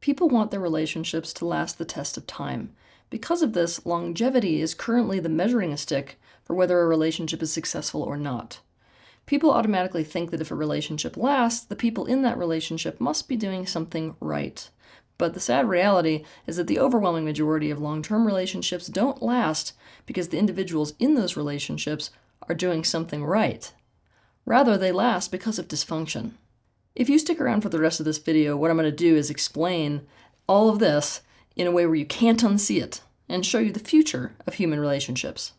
People want their relationships to last the test of time. Because of this, longevity is currently the measuring stick for whether a relationship is successful or not. People automatically think that if a relationship lasts, the people in that relationship must be doing something right. But the sad reality is that the overwhelming majority of long-term relationships don't last because the individuals in those relationships are doing something right. Rather, they last because of dysfunction. If you stick around for the rest of this video, what I'm going to do is explain all of this in a way where you can't unsee it and show you the future of human relationships.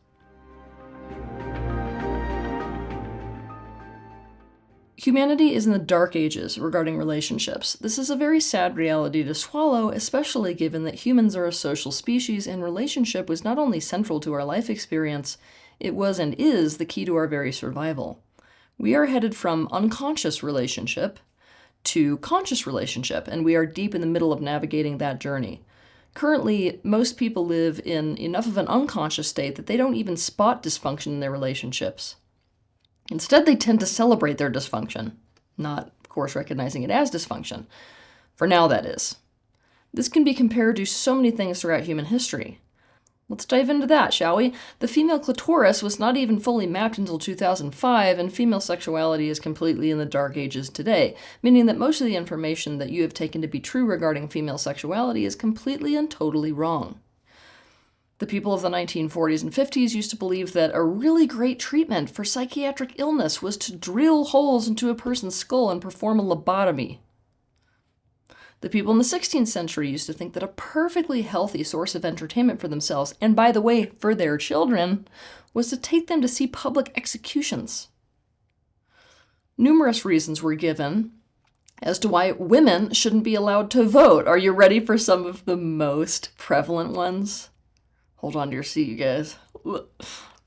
Humanity is in the dark ages regarding relationships. This is a very sad reality to swallow, especially given that humans are a social species and relationship was not only central to our life experience, it was and is the key to our very survival. We are headed from unconscious relationship to conscious relationship, and we are deep in the middle of navigating that journey. Currently, most people live in enough of an unconscious state that they don't even spot dysfunction in their relationships. Instead, they tend to celebrate their dysfunction, not, of course, recognizing it as dysfunction. For now, that is. This can be compared to so many things throughout human history. Let's dive into that, shall we? The female clitoris was not even fully mapped until 2005, and female sexuality is completely in the dark ages today, meaning that most of the information that you have taken to be true regarding female sexuality is completely and totally wrong. The people of the 1940s and 50s used to believe that a really great treatment for psychiatric illness was to drill holes into a person's skull and perform a lobotomy. The people in the 16th century used to think that a perfectly healthy source of entertainment for themselves, and by the way, for their children, was to take them to see public executions. Numerous reasons were given as to why women shouldn't be allowed to vote. Are you ready for some of the most prevalent ones? Hold on to your seat, you guys.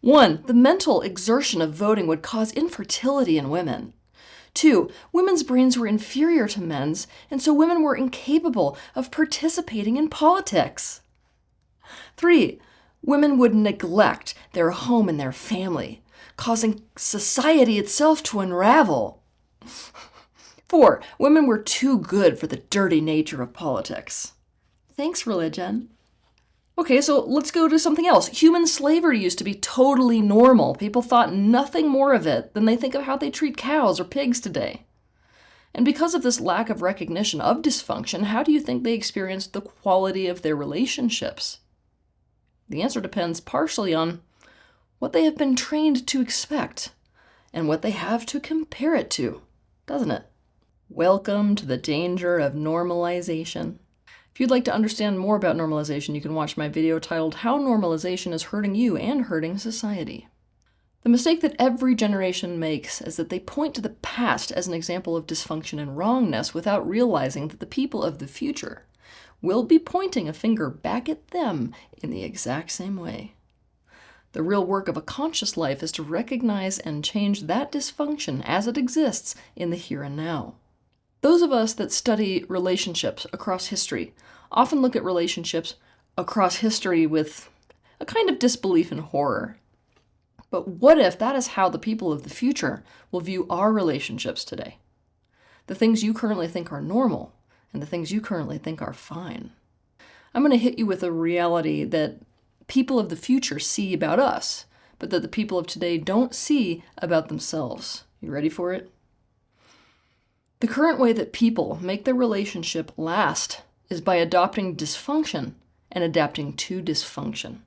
1. The mental exertion of voting would cause infertility in women. 2. Women's brains were inferior to men's, and so women were incapable of participating in politics. 3. Women would neglect their home and their family, causing society itself to unravel. 4. Women were too good for the dirty nature of politics. Thanks, religion. Okay, so let's go to something else. Human slavery used to be totally normal. People thought nothing more of it than they think of how they treat cows or pigs today. And because of this lack of recognition of dysfunction, how do you think they experienced the quality of their relationships? The answer depends partially on what they have been trained to expect and what they have to compare it to, doesn't it? Welcome to the danger of normalization. If you'd like to understand more about normalization, you can watch my video titled How Normalization is Hurting You and Hurting Society. The mistake that every generation makes is that they point to the past as an example of dysfunction and wrongness without realizing that the people of the future will be pointing a finger back at them in the exact same way. The real work of a conscious life is to recognize and change that dysfunction as it exists in the here and now. Those of us that study relationships across history often look at relationships across history with a kind of disbelief and horror. But what if that is how the people of the future will view our relationships today? The things you currently think are normal and the things you currently think are fine. I'm going to hit you with a reality that people of the future see about us, but that the people of today don't see about themselves. You ready for it? The current way that people make their relationship last is by adopting dysfunction and adapting to dysfunction.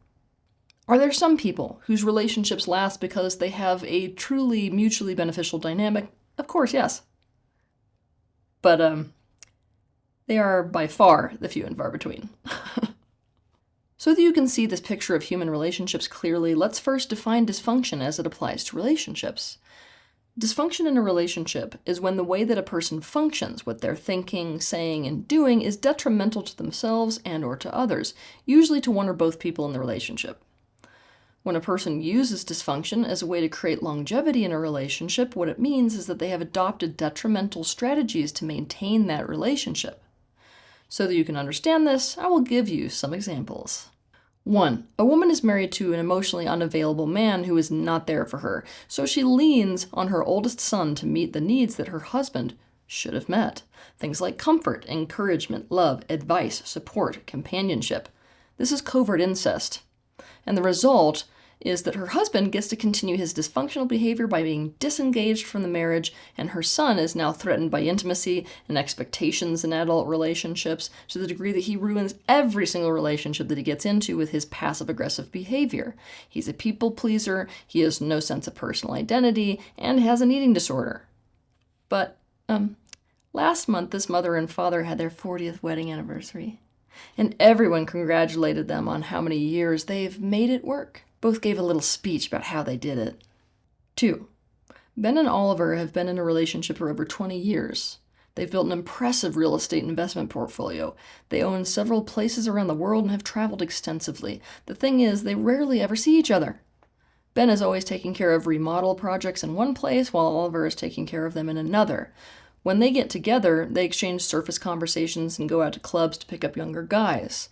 Are there some people whose relationships last because they have a truly mutually beneficial dynamic? Of course, yes. But they are by far the few and far between. So that you can see this picture of human relationships clearly, let's first define dysfunction as it applies to relationships. Dysfunction in a relationship is when the way that a person functions, what they're thinking, saying, and doing is detrimental to themselves and or to others, usually to one or both people in the relationship. When a person uses dysfunction as a way to create longevity in a relationship, what it means is that they have adopted detrimental strategies to maintain that relationship. So that you can understand this, I will give you some examples. 1. A woman is married to an emotionally unavailable man who is not there for her, so she leans on her oldest son to meet the needs that her husband, should have met. Things like comfort, encouragement, love, advice, support, companionship. This is covert incest. And the result is that her husband gets to continue his dysfunctional behavior by being disengaged from the marriage, and her son is now threatened by intimacy and expectations in adult relationships to the degree that he ruins every single relationship that he gets into with his passive-aggressive behavior. He's a people pleaser, he has no sense of personal identity, and has an eating disorder. But, last month this mother and father had their 40th wedding anniversary, and everyone congratulated them on how many years they've made it work. Both gave a little speech about how they did it. 2. Ben and Oliver have been in a relationship for over 20 years. They've built an impressive real estate investment portfolio. They own several places around the world and have traveled extensively. The thing is, they rarely ever see each other. Ben is always taking care of remodel projects in one place, while Oliver is taking care of them in another. When they get together, they exchange surface conversations and go out to clubs to pick up younger guys.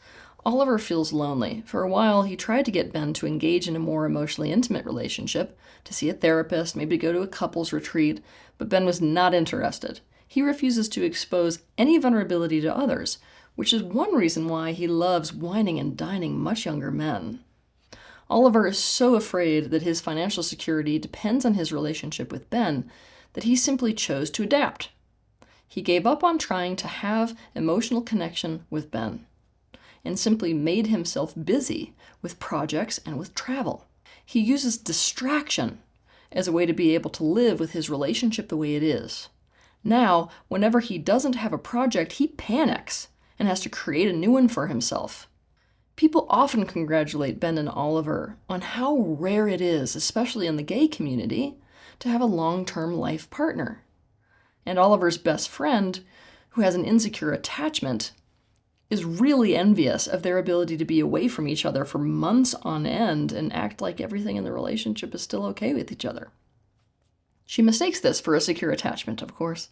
Oliver feels lonely. For a while, he tried to get Ben to engage in a more emotionally intimate relationship, to see a therapist, maybe go to a couples retreat, but Ben was not interested. He refuses to expose any vulnerability to others, which is one reason why he loves whining and dining much younger men. Oliver is so afraid that his financial security depends on his relationship with Ben that he simply chose to adapt. He gave up on trying to have emotional connection with Ben, and simply made himself busy with projects and with travel. He uses distraction as a way to be able to live with his relationship the way it is. Now, whenever he doesn't have a project, he panics and has to create a new one for himself. People often congratulate Ben and Oliver on how rare it is, especially in the gay community, to have a long-term life partner. And Oliver's best friend, who has an insecure attachment, is really envious of their ability to be away from each other for months on end and act like everything in the relationship is still okay with each other. She mistakes this for a secure attachment, of course.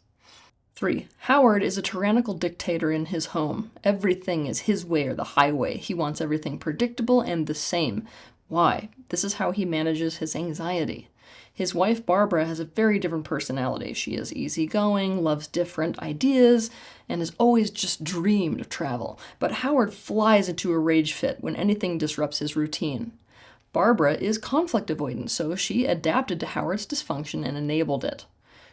3. Howard is a tyrannical dictator in his home. Everything is his way or the highway. He wants everything predictable and the same. Why? This is how he manages his anxiety. His wife, Barbara, has a very different personality. She is easygoing, loves different ideas, and has always just dreamed of travel. But Howard flies into a rage fit when anything disrupts his routine. Barbara is conflict avoidant, so she adapted to Howard's dysfunction and enabled it.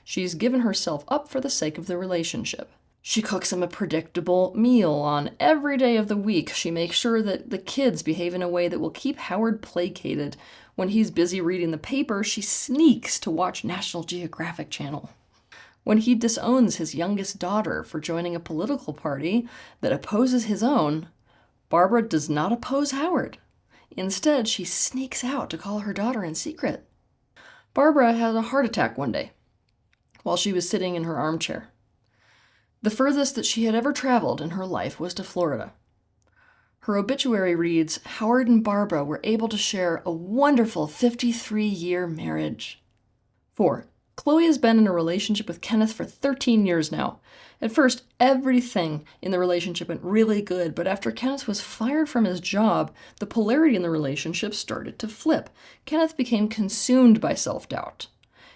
She's given herself up for the sake of the relationship. She cooks him a predictable meal on every day of the week. She makes sure that the kids behave in a way that will keep Howard placated. When he's busy reading the paper, she sneaks to watch National Geographic Channel. When he disowns his youngest daughter for joining a political party that opposes his own, Barbara does not oppose Howard. Instead, she sneaks out to call her daughter in secret. Barbara had a heart attack one day while she was sitting in her armchair. The furthest that she had ever traveled in her life was to Florida. Her obituary reads, Howard and Barbara were able to share a wonderful 53-year marriage. 4. Chloe has been in a relationship with Kenneth for 13 years now. At first, everything in the relationship went really good, but after Kenneth was fired from his job, the polarity in the relationship started to flip. Kenneth became consumed by self-doubt.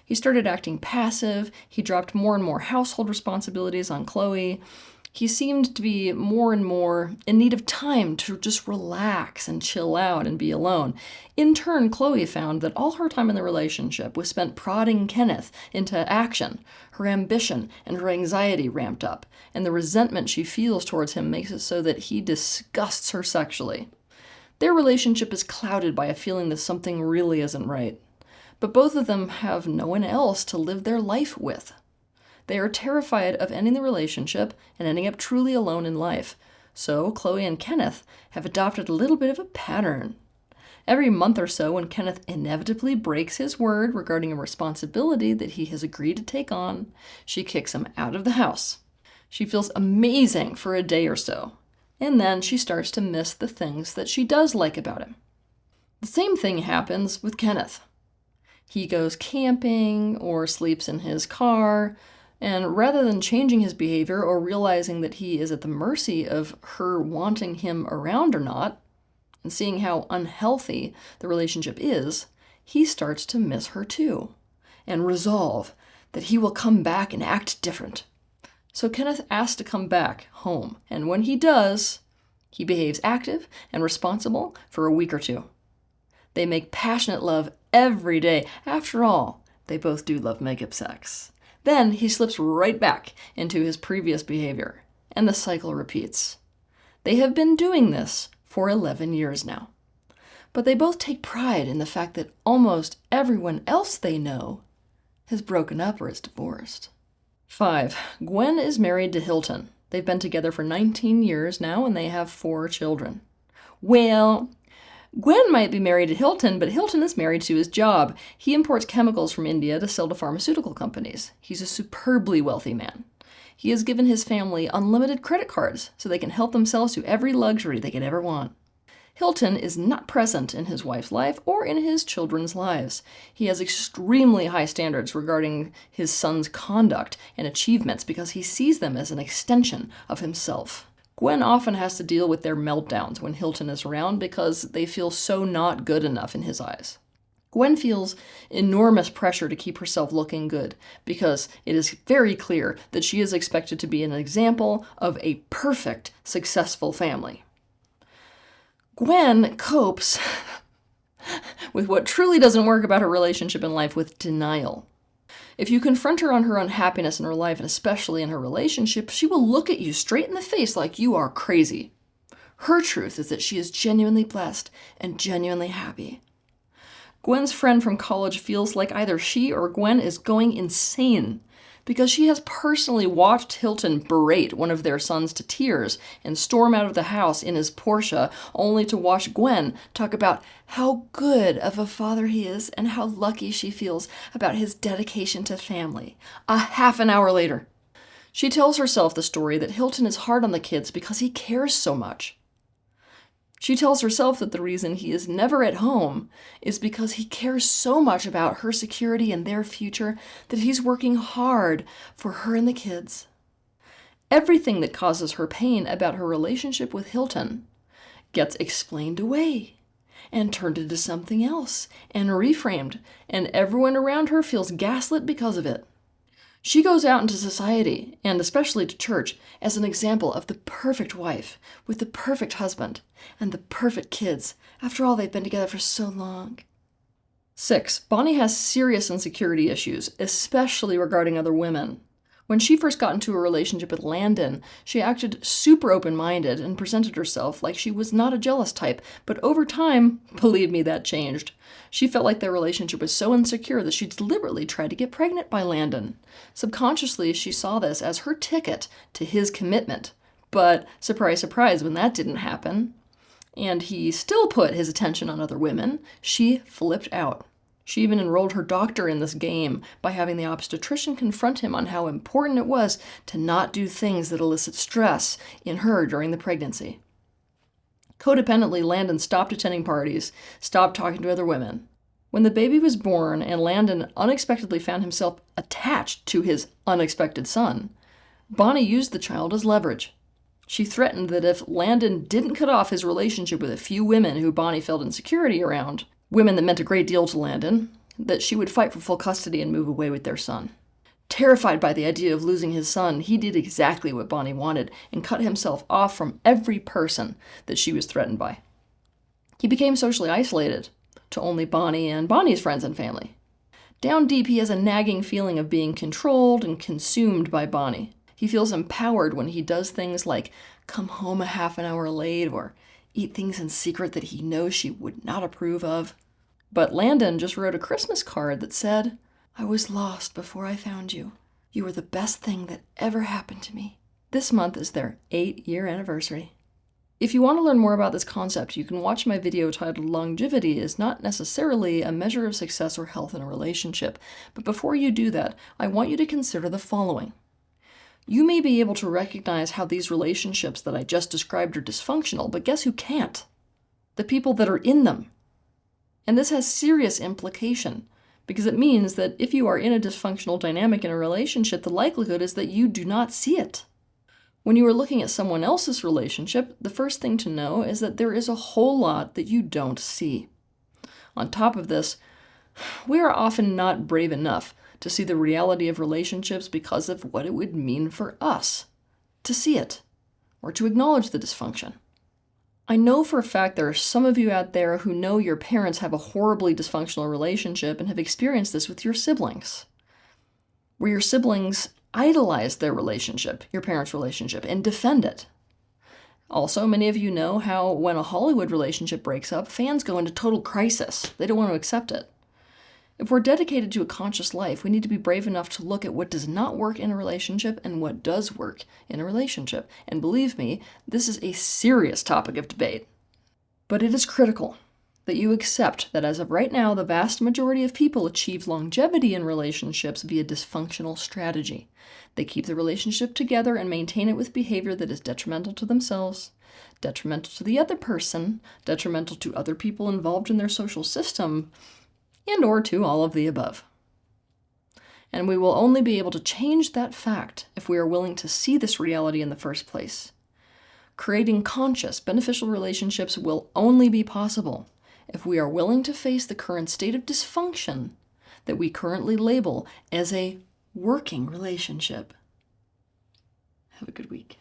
He started acting passive, he dropped more and more household responsibilities on Chloe. He seemed to be more and more in need of time to just relax and chill out and be alone. In turn, Chloe found that all her time in the relationship was spent prodding Kenneth into action. Her ambition and her anxiety ramped up, and the resentment she feels towards him makes it so that he disgusts her sexually. Their relationship is clouded by a feeling that something really isn't right. But both of them have no one else to live their life with. They are terrified of ending the relationship and ending up truly alone in life. So Chloe and Kenneth have adopted a little bit of a pattern. Every month or so, when Kenneth inevitably breaks his word regarding a responsibility that he has agreed to take on, she kicks him out of the house. She feels amazing for a day or so, and then she starts to miss the things that she does like about him. The same thing happens with Kenneth. He goes camping or sleeps in his car, and rather than changing his behavior or realizing that he is at the mercy of her wanting him around or not, and seeing how unhealthy the relationship is, he starts to miss her too, and resolve that he will come back and act different. So Kenneth asks to come back home, and when he does, he behaves active and responsible for a week or two. They make passionate love every day. After all, they both do love makeup sex. Then he slips right back into his previous behavior, and the cycle repeats. They have been doing this for 11 years now. But they both take pride in the fact that almost everyone else they know has broken up or is divorced. 5. Gwen is married to Hilton. They've been together for 19 years now, and they have 4 children. Well, Gwen might be married to Hilton, but Hilton is married to his job. He imports chemicals from India to sell to pharmaceutical companies. He's a superbly wealthy man. He has given his family unlimited credit cards so they can help themselves to every luxury they could ever want. Hilton is not present in his wife's life or in his children's lives. He has extremely high standards regarding his son's conduct and achievements because he sees them as an extension of himself. Gwen often has to deal with their meltdowns when Hilton is around because they feel so not good enough in his eyes. Gwen feels enormous pressure to keep herself looking good because it is very clear that she is expected to be an example of a perfect, successful family. Gwen copes with what truly doesn't work about her relationship in life with denial. If you confront her on her unhappiness in her life, and especially in her relationship, she will look at you straight in the face like you are crazy. Her truth is that she is genuinely blessed and genuinely happy. Gwen's friend from college feels like either she or Gwen is going insane because she has personally watched Hilton berate one of their sons to tears and storm out of the house in his Porsche, only to watch Gwen talk about how good of a father he is and how lucky she feels about his dedication to family. A half an hour later, she tells herself the story that Hilton is hard on the kids because he cares so much. She tells herself that the reason he is never at home is because he cares so much about her security and their future that he's working hard for her and the kids. Everything that causes her pain about her relationship with Hilton gets explained away and turned into something else and reframed, and everyone around her feels gaslit because of it. She goes out into society, and especially to church, as an example of the perfect wife, with the perfect husband, and the perfect kids. After all, they've been together for so long. 6. Bonnie has serious insecurity issues, especially regarding other women. When she first got into a relationship with Landon, she acted super open-minded and presented herself like she was not a jealous type, but over time, believe me, that changed. She felt like their relationship was so insecure that she deliberately tried to get pregnant by Landon. Subconsciously, she saw this as her ticket to his commitment. But, surprise, surprise, when that didn't happen, and he still put his attention on other women, she flipped out. She even enrolled her doctor in this game by having the obstetrician confront him on how important it was to not do things that elicit stress in her during the pregnancy. Codependently, Landon stopped attending parties, stopped talking to other women. When the baby was born and Landon unexpectedly found himself attached to his unexpected son, Bonnie used the child as leverage. She threatened that if Landon didn't cut off his relationship with a few women who Bonnie felt insecurity around, women that meant a great deal to Landon, that she would fight for full custody and move away with their son. Terrified by the idea of losing his son, he did exactly what Bonnie wanted and cut himself off from every person that she was threatened by. He became socially isolated to only Bonnie and Bonnie's friends and family. Down deep, he has a nagging feeling of being controlled and consumed by Bonnie. He feels empowered when he does things like come home a half an hour late or eat things in secret that he knows she would not approve of. But Landon just wrote a Christmas card that said, "I was lost before I found you. You were the best thing that ever happened to me." This month is their 8-year anniversary. If you want to learn more about this concept, you can watch my video titled Longevity is not necessarily a measure of success or health in a relationship. But before you do that, I want you to consider the following. You may be able to recognize how these relationships that I just described are dysfunctional, but guess who can't? The people that are in them. And this has serious implication, because it means that if you are in a dysfunctional dynamic in a relationship, the likelihood is that you do not see it. When you are looking at someone else's relationship, the first thing to know is that there is a whole lot that you don't see. On top of this, we are often not brave enough to see the reality of relationships because of what it would mean for us to see it or to acknowledge the dysfunction. I know for a fact there are some of you out there who know your parents have a horribly dysfunctional relationship and have experienced this with your siblings, where your siblings idolize their relationship, your parents' relationship, and defend it. Also, many of you know how when a Hollywood relationship breaks up, fans go into total crisis. They don't want to accept it. If we're dedicated to a conscious life, we need to be brave enough to look at what does not work in a relationship and what does work in a relationship. And believe me, this is a serious topic of debate. But it is critical that you accept that as of right now, the vast majority of people achieve longevity in relationships via dysfunctional strategy. They keep the relationship together and maintain it with behavior that is detrimental to themselves, detrimental to the other person, detrimental to other people involved in their social system, and or to all of the above. And we will only be able to change that fact if we are willing to see this reality in the first place. Creating conscious, beneficial relationships will only be possible if we are willing to face the current state of dysfunction that we currently label as a working relationship. Have a good week.